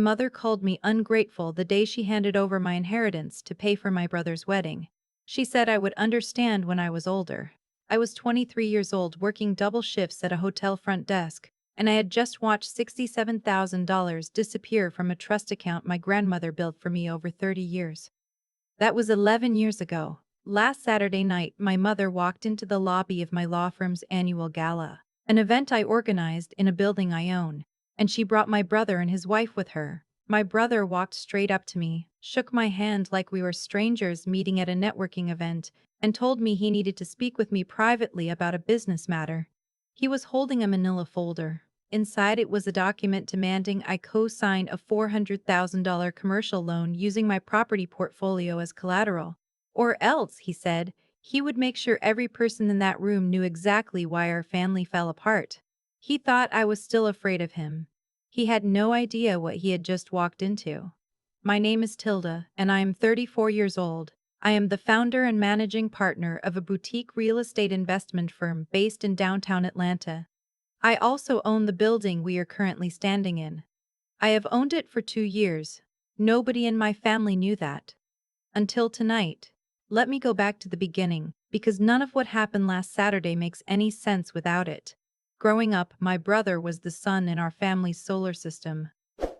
My mother called me ungrateful the day she handed over my inheritance to pay for my brother's wedding. She said I would understand when I was older. I was 23 years old working double shifts at a hotel front desk, and I had just watched $67,000 disappear from a trust account my grandmother built for me over 30 years. That was 11 years ago. Last Saturday night, my mother walked into the lobby of my law firm's annual gala, an event I organized in a building I own, and she brought my brother and his wife with her. My brother walked straight up to me, shook my hand like we were strangers meeting at a networking event, and told me he needed to speak with me privately about a business matter. He was holding a manila folder. Inside it was a document demanding I co-sign a $400,000 commercial loan using my property portfolio as collateral. Or else, he said, he would make sure every person in that room knew exactly why our family fell apart. He thought I was still afraid of him. He had no idea what he had just walked into. My name is Tilda, and I am 34 years old. I am the founder and managing partner of a boutique real estate investment firm based in downtown Atlanta. I also own the building we are currently standing in. I have owned it for 2 years. Nobody in my family knew that. Until tonight. Let me go back to the beginning, because none of what happened last Saturday makes any sense without it. Growing up, my brother was the sun in our family's solar system.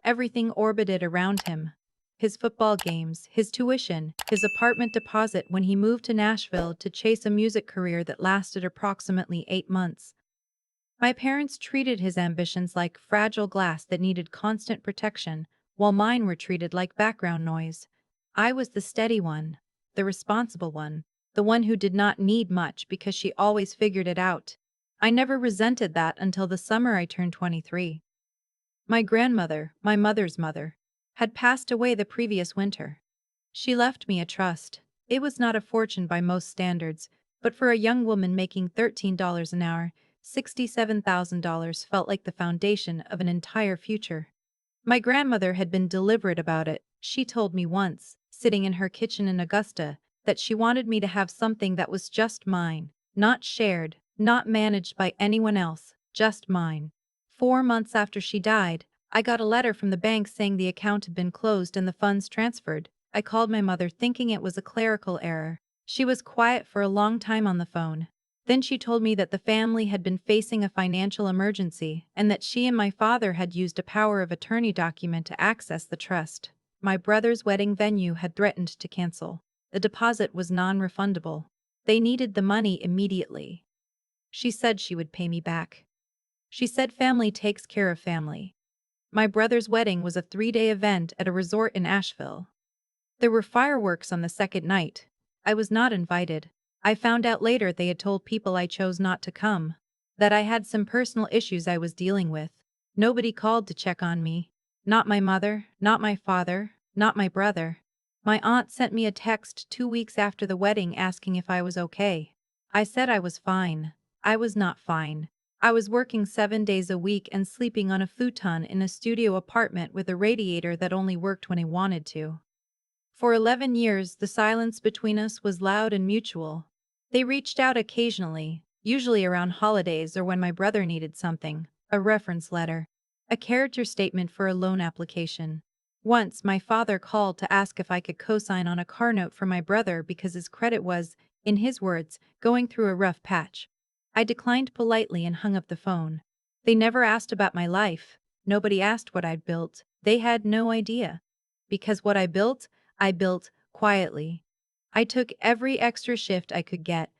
Everything orbited around him. His football games, his tuition, his apartment deposit when he moved to Nashville to chase a music career that lasted approximately 8 months. My parents treated his ambitions like fragile glass that needed constant protection, while mine were treated like background noise. I was the steady one, the responsible one, the one who did not need much because she always figured it out. I never resented that until the summer I turned 23. My grandmother, my mother's mother, had passed away the previous winter. She left me a trust. It was not a fortune by most standards, but for a young woman making $13 an hour, $67,000 felt like the foundation of an entire future. My grandmother had been deliberate about it. She told me once, sitting in her kitchen in Augusta, that she wanted me to have something that was just mine, not shared, not managed by anyone else, just mine. 4 months after she died, I got a letter from the bank saying the account had been closed and the funds transferred. I called my mother thinking it was a clerical error. She was quiet for a long time on the phone. Then she told me that the family had been facing a financial emergency and that she and my father had used a power of attorney document to access the trust. My brother's wedding venue had threatened to cancel. The deposit was non-refundable. They needed the money immediately. She said she would pay me back. She said family takes care of family. My brother's wedding was a 3-day event at a resort in Asheville. There were fireworks on the second night. I was not invited. I found out later they had told people I chose not to come, that I had some personal issues I was dealing with. Nobody called to check on me. Not my mother, not my father, not my brother. My aunt sent me a text 2 weeks after the wedding asking if I was okay. I said I was fine. I was not fine. I was working 7 days a week and sleeping on a futon in a studio apartment with a radiator that only worked when I wanted to. For 11 years, the silence between us was loud and mutual. They reached out occasionally, usually around holidays or when my brother needed something, a reference letter, a character statement for a loan application. Once, my father called to ask if I could co-sign on a car note for my brother because his credit was, in his words, going through a rough patch. I declined politely and hung up the phone. They never asked about my life. Nobody asked what I'd built. They had no idea. Because what I built quietly. I took every extra shift I could get.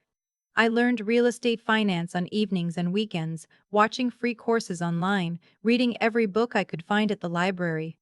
I learned real estate finance on evenings and weekends, watching free courses online, reading every book I could find at the library.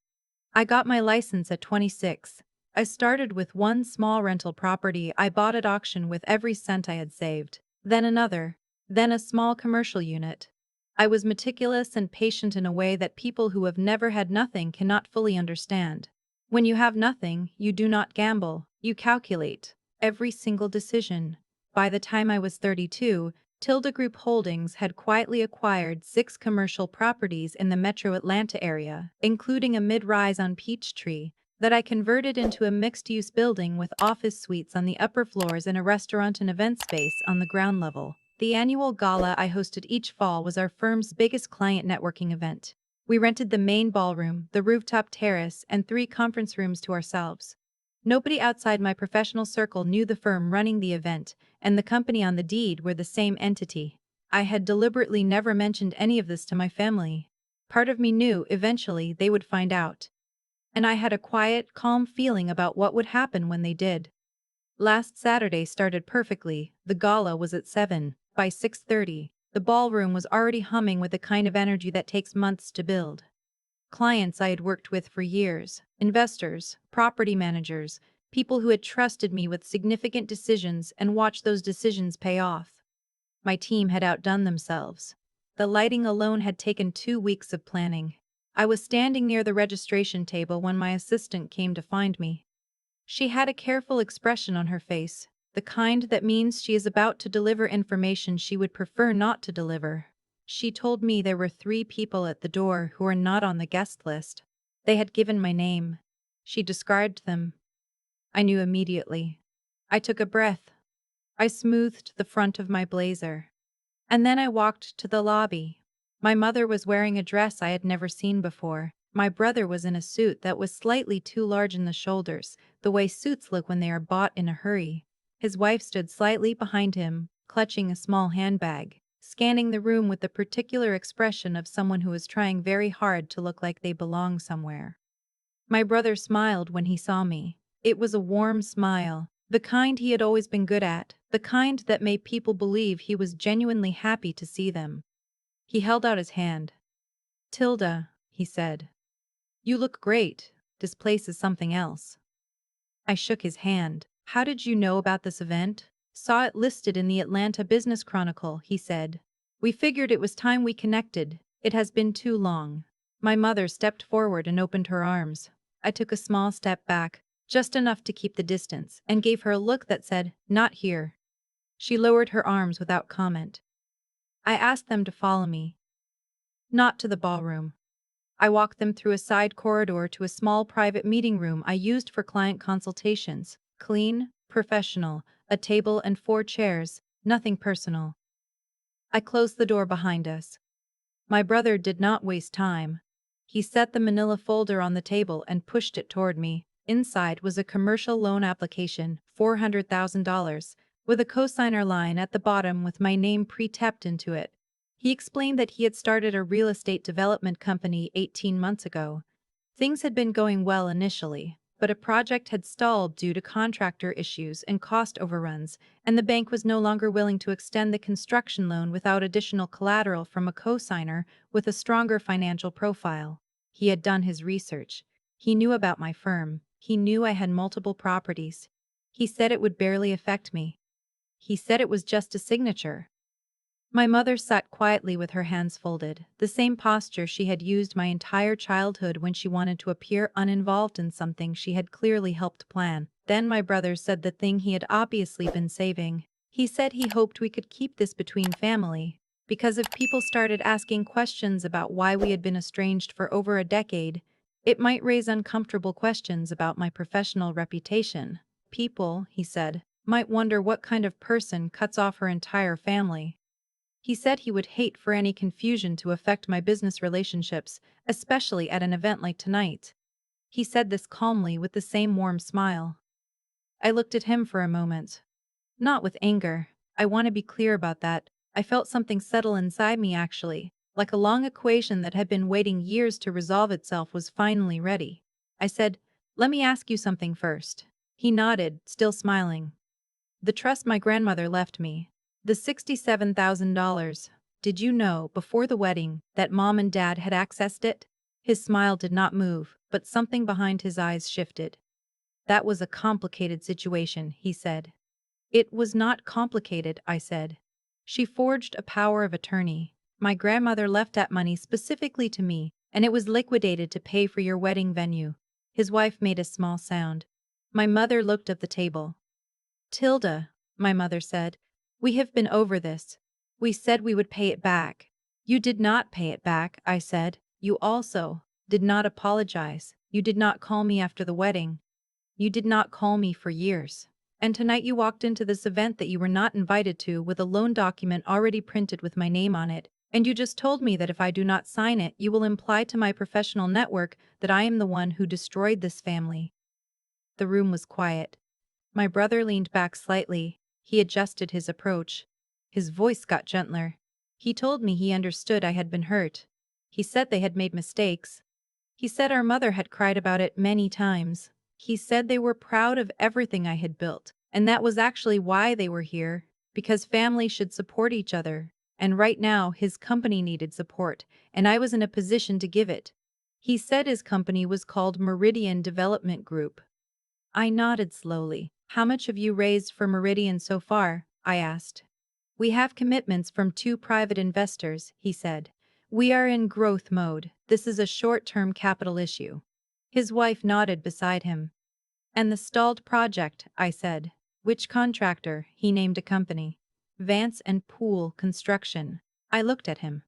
I got my license at 26. I started with one small rental property I bought at auction with every cent I had saved, then another, then a small commercial unit. I was meticulous and patient in a way that people who have never had nothing cannot fully understand. When you have nothing, you do not gamble, you calculate every single decision. By the time I was 32, Tilda Group Holdings had quietly acquired 6 commercial properties in the metro Atlanta area, including a mid-rise on Peachtree, that I converted into a mixed-use building with office suites on the upper floors and a restaurant and event space on the ground level. The annual gala I hosted each fall was our firm's biggest client networking event. We rented the main ballroom, the rooftop terrace, and 3 conference rooms to ourselves. Nobody outside my professional circle knew the firm running the event, and the company on the deed were the same entity. I had deliberately never mentioned any of this to my family. Part of me knew eventually they would find out. And I had a quiet, calm feeling about what would happen when they did. Last Saturday started perfectly. The gala was at 7. By 6:30, the ballroom was already humming with the kind of energy that takes months to build. Clients I had worked with for years, investors, property managers, people who had trusted me with significant decisions and watched those decisions pay off. My team had outdone themselves. The lighting alone had taken 2 weeks of planning. I was standing near the registration table when my assistant came to find me. She had a careful expression on her face, the kind that means she is about to deliver information she would prefer not to deliver. She told me there were 3 people at the door who were not on the guest list. They had given my name. She described them. I knew immediately. I took a breath. I smoothed the front of my blazer. And then I walked to the lobby. My mother was wearing a dress I had never seen before. My brother was in a suit that was slightly too large in the shoulders, the way suits look when they are bought in a hurry. His wife stood slightly behind him, clutching a small handbag, scanning the room with the particular expression of someone who is trying very hard to look like they belong somewhere. My brother smiled when he saw me. It was a warm smile, the kind he had always been good at, the kind that made people believe he was genuinely happy to see them. He held out his hand. "Tilda," he said. "You look great. This place is something else." I shook his hand. "How did you know about this event?" "Saw it listed in the Atlanta Business Chronicle," he said. "We figured it was time we connected. It has been too long." My mother stepped forward and opened her arms. I took a small step back, just enough to keep the distance, and gave her a look that said, "Not here." She lowered her arms without comment. I asked them to follow me. Not to the ballroom. I walked them through a side corridor to a small private meeting room I used for client consultations. Clean, professional, a table and 4 chairs, nothing personal. I closed the door behind us. My brother did not waste time. He set the manila folder on the table and pushed it toward me. Inside was a commercial loan application, $400,000, with a cosigner line at the bottom with my name pre-tapped into it. He explained that he had started a real estate development company 18 months ago. Things had been going well initially, but a project had stalled due to contractor issues and cost overruns, and the bank was no longer willing to extend the construction loan without additional collateral from a cosigner with a stronger financial profile. He had done his research. He knew about my firm. He knew I had multiple properties. He said it would barely affect me. He said it was just a signature. My mother sat quietly with her hands folded, the same posture she had used my entire childhood when she wanted to appear uninvolved in something she had clearly helped plan. Then my brother said the thing he had obviously been saving. He said he hoped we could keep this between family, because if people started asking questions about why we had been estranged for over a decade, it might raise uncomfortable questions about my professional reputation. People, he said, might wonder what kind of person cuts off her entire family. He said he would hate for any confusion to affect my business relationships, especially at an event like tonight. He said this calmly with the same warm smile. I looked at him for a moment. Not with anger. I want to be clear about that. I felt something settle inside me actually, like a long equation that had been waiting years to resolve itself was finally ready. I said, "Let me ask you something first." He nodded, still smiling. "The trust my grandmother left me. The $67,000. Did you know, before the wedding, that Mom and Dad had accessed it?" His smile did not move, but something behind his eyes shifted. "That was a complicated situation," he said. "It was not complicated," I said. "She forged a power of attorney. My grandmother left that money specifically to me, and it was liquidated to pay for your wedding venue." His wife made a small sound. My mother looked at the table. "Tilda," my mother said, "we have been over this. We said we would pay it back." "You did not pay it back," I said. "You also did not apologize. You did not call me after the wedding. You did not call me for years. And tonight you walked into this event that you were not invited to with a loan document already printed with my name on it. And you just told me that if I do not sign it, you will imply to my professional network that I am the one who destroyed this family." The room was quiet. My brother leaned back slightly. He adjusted his approach. His voice got gentler. He told me he understood I had been hurt. He said they had made mistakes. He said our mother had cried about it many times. He said they were proud of everything I had built, and that was actually why they were here, because families should support each other. And right now, his company needed support, and I was in a position to give it. He said his company was called Meridian Development Group. I nodded slowly. "How much have you raised for Meridian so far?" I asked. "We have commitments from 2 private investors," he said. "We are in growth mode. This is a short-term capital issue." His wife nodded beside him. "And the stalled project," I said. "Which contractor?" He named a company. "Vance and Poole Construction." I looked at him.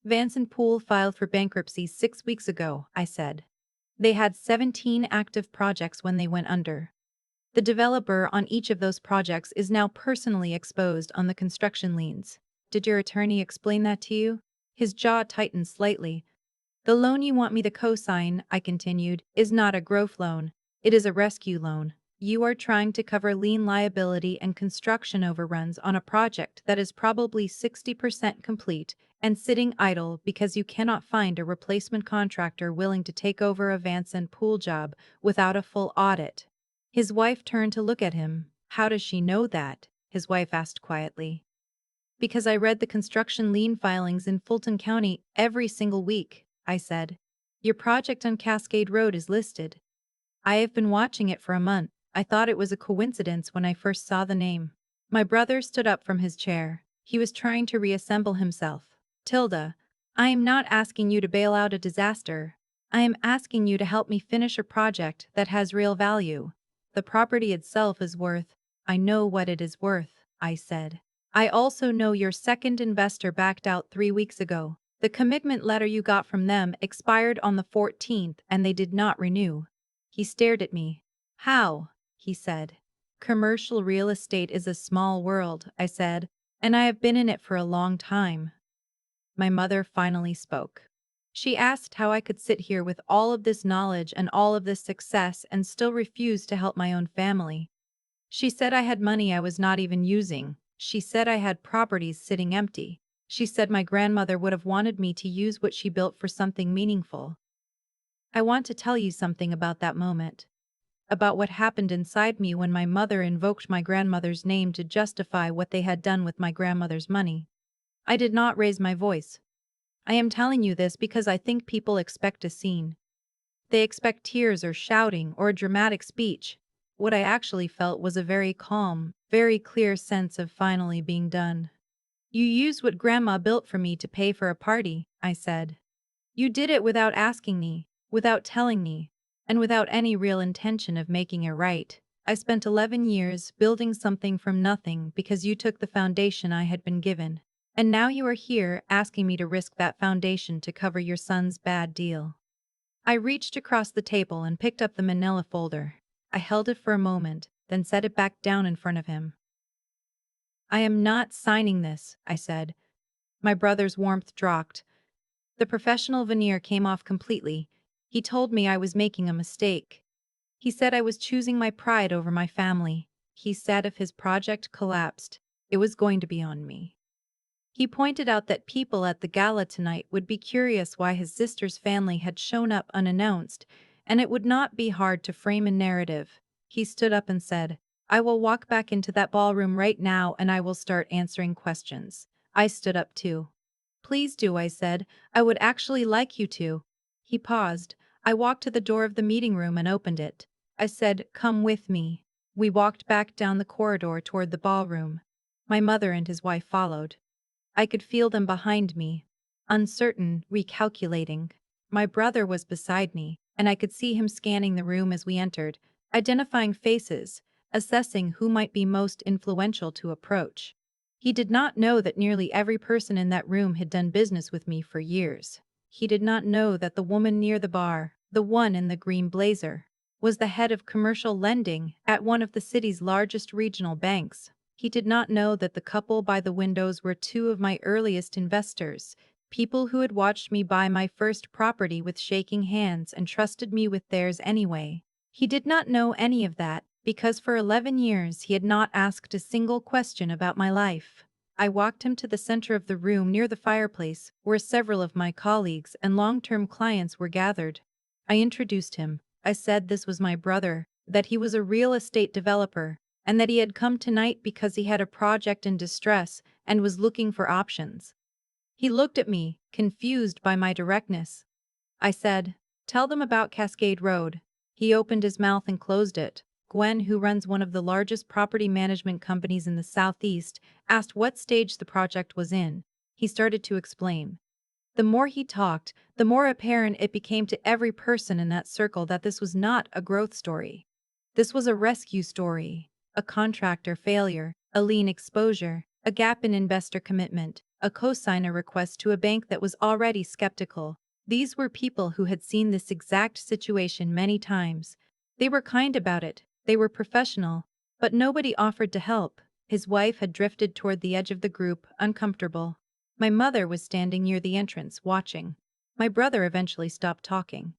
"Vance and Poole filed for bankruptcy 6 weeks ago," I said. "They had 17 active projects when they went under. The developer on each of those projects is now personally exposed on the construction liens. Did your attorney explain that to you?" His jaw tightened slightly. "The loan you want me to co-sign," I continued, "is not a growth loan. It is a rescue loan. You are trying to cover lien liability and construction overruns on a project that is probably 60% complete and sitting idle because you cannot find a replacement contractor willing to take over a Vance and Poole job without a full audit." His wife turned to look at him. "How does she know that?" his wife asked quietly. "Because I read the construction lien filings in Fulton County every single week," I said. "Your project on Cascade Road is listed. I have been watching it for a month. I thought it was a coincidence when I first saw the name." My brother stood up from his chair. He was trying to reassemble himself. "Tilda, I am not asking you to bail out a disaster. I am asking you to help me finish a project that has real value. The property itself is worth—" "I know what it is worth," I said. "I also know your second investor backed out 3 weeks ago. The commitment letter you got from them expired on the 14th and they did not renew." He stared at me. "How?" he said. "Commercial real estate is a small world," I said, "and I have been in it for a long time." My mother finally spoke. She asked how I could sit here with all of this knowledge and all of this success and still refuse to help my own family. She said I had money I was not even using. She said I had properties sitting empty. She said my grandmother would have wanted me to use what she built for something meaningful. I want to tell you something about that moment. About what happened inside me when my mother invoked my grandmother's name to justify what they had done with my grandmother's money. I did not raise my voice. I am telling you this because I think people expect a scene. They expect tears or shouting or a dramatic speech. What I actually felt was a very calm, very clear sense of finally being done. "You used what Grandma built for me to pay for a party," I said. "You did it without asking me, without telling me, and without any real intention of making it right. I spent 11 years building something from nothing because you took the foundation I had been given. And now you are here asking me to risk that foundation to cover your son's bad deal." I reached across the table and picked up the manila folder. I held it for a moment, then set it back down in front of him. "I am not signing this," I said. My brother's warmth dropped. The professional veneer came off completely. He told me I was making a mistake. He said I was choosing my pride over my family. He said if his project collapsed, it was going to be on me. He pointed out that people at the gala tonight would be curious why his sister's family had shown up unannounced, and it would not be hard to frame a narrative. He stood up and said, "I will walk back into that ballroom right now and I will start answering questions." I stood up too. "Please do," I said. "I would actually like you to." He paused. I walked to the door of the meeting room and opened it. I said, "Come with me." We walked back down the corridor toward the ballroom. My mother and his wife followed. I could feel them behind me, uncertain, recalculating. My brother was beside me, and I could see him scanning the room as we entered, identifying faces, assessing who might be most influential to approach. He did not know that nearly every person in that room had done business with me for years. He did not know that the woman near the bar, the one in the green blazer, was the head of commercial lending at one of the city's largest regional banks. He did not know that the couple by the windows were two of my earliest investors, people who had watched me buy my first property with shaking hands and trusted me with theirs anyway. He did not know any of that, because for 11 years he had not asked a single question about my life. I walked him to the center of the room near the fireplace, where several of my colleagues and long-term clients were gathered. I introduced him. I said this was my brother, that he was a real estate developer, and that he had come tonight because he had a project in distress and was looking for options. He looked at me, confused by my directness. I said, "Tell them about Cascade Road." He opened his mouth and closed it. Gwen, who runs one of the largest property management companies in the Southeast, asked what stage the project was in. He started to explain. The more he talked, the more apparent it became to every person in that circle that this was not a growth story. This was a rescue story, a contractor failure, a lien exposure, a gap in investor commitment, a cosigner request to a bank that was already skeptical. These were people who had seen this exact situation many times. They were kind about it, they were professional, but nobody offered to help. His wife had drifted toward the edge of the group, uncomfortable. My mother was standing near the entrance, watching. My brother eventually stopped talking.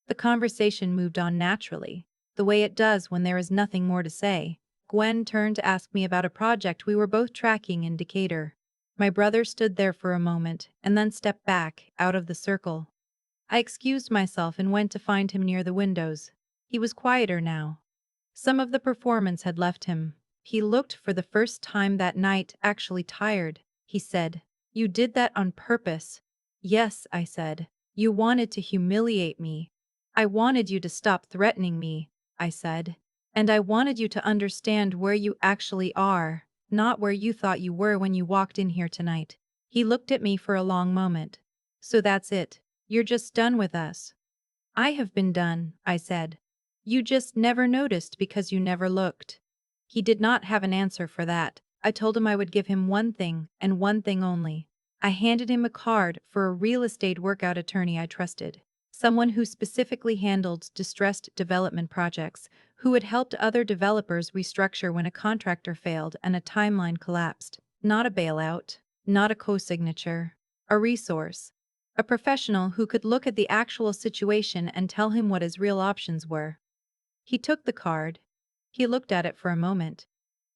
The conversation moved on naturally, the way it does when there is nothing more to say. Gwen turned to ask me about a project we were both tracking in Decatur. My brother stood there for a moment and then stepped back, out of the circle. I excused myself and went to find him near the windows. He was quieter now. Some of the performance had left him. He looked for the first time that night actually tired. He said, "You did that on purpose." "Yes," I said. "You wanted to humiliate me. I wanted you to stop threatening me," I said. "And I wanted you to understand where you actually are, not where you thought you were when you walked in here tonight." He looked at me for a long moment. "So that's it. You're just done with us." "I have been done," I said. "You just never noticed because you never looked." He did not have an answer for that. I told him I would give him one thing, and one thing only. I handed him a card for a real estate workout attorney I trusted. Someone who specifically handled distressed development projects, who had helped other developers restructure when a contractor failed and a timeline collapsed. Not a bailout, not a co-signature. A resource. A professional who could look at the actual situation and tell him what his real options were. He took the card. He looked at it for a moment.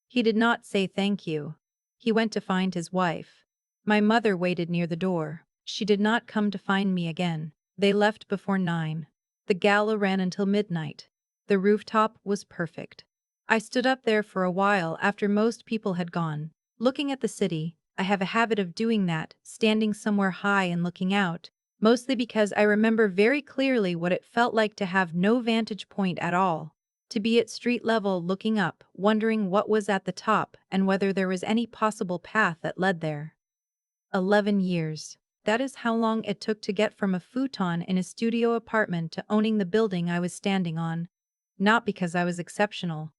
He did not say thank you. He went to find his wife. My mother waited near the door. She did not come to find me again. They left before 9. The gala ran until midnight. The rooftop was perfect. I stood up there for a while after most people had gone, looking at the city. I have a habit of doing that, standing somewhere high and looking out, mostly because I remember very clearly what it felt like to have no vantage point at all. To be at street level looking up, wondering what was at the top and whether there was any possible path that led there. 11 years. That is how long it took to get from a futon in a studio apartment to owning the building I was standing on. Not because I was exceptional.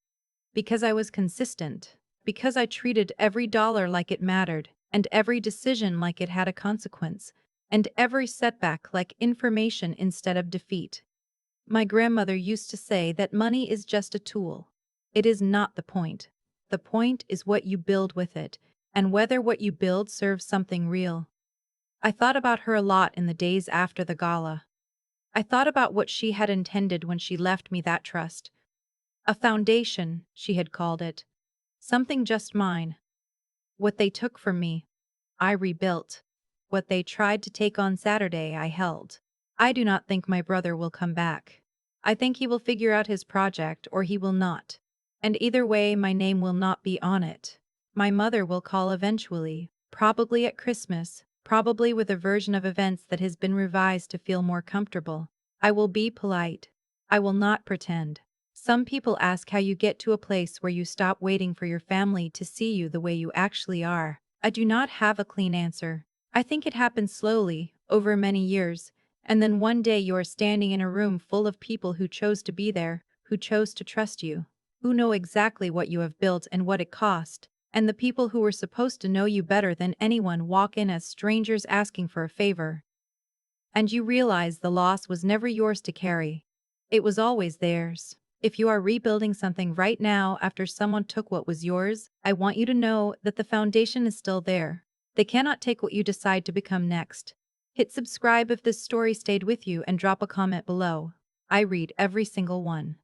Because I was consistent. Because I treated every dollar like it mattered, and every decision like it had a consequence, and every setback like information instead of defeat. My grandmother used to say that money is just a tool. It is not the point. The point is what you build with it, and whether what you build serves something real. I thought about her a lot in the days after the gala. I thought about what she had intended when she left me that trust. A foundation, she had called it. Something just mine. What they took from me, I rebuilt. What they tried to take on Saturday, I held. I do not think my brother will come back. I think he will figure out his project or he will not. And either way, my name will not be on it. My mother will call eventually, probably at Christmas, probably with a version of events that has been revised to feel more comfortable. I will be polite. I will not pretend. Some people ask how you get to a place where you stop waiting for your family to see you the way you actually are. I do not have a clean answer. I think it happens slowly, over many years, and then one day you are standing in a room full of people who chose to be there, who chose to trust you, who know exactly what you have built and what it cost, and the people who were supposed to know you better than anyone walk in as strangers asking for a favor. And you realize the loss was never yours to carry. It was always theirs. If you are rebuilding something right now after someone took what was yours, I want you to know that the foundation is still there. They cannot take what you decide to become next. Hit subscribe if this story stayed with you and drop a comment below. I read every single one.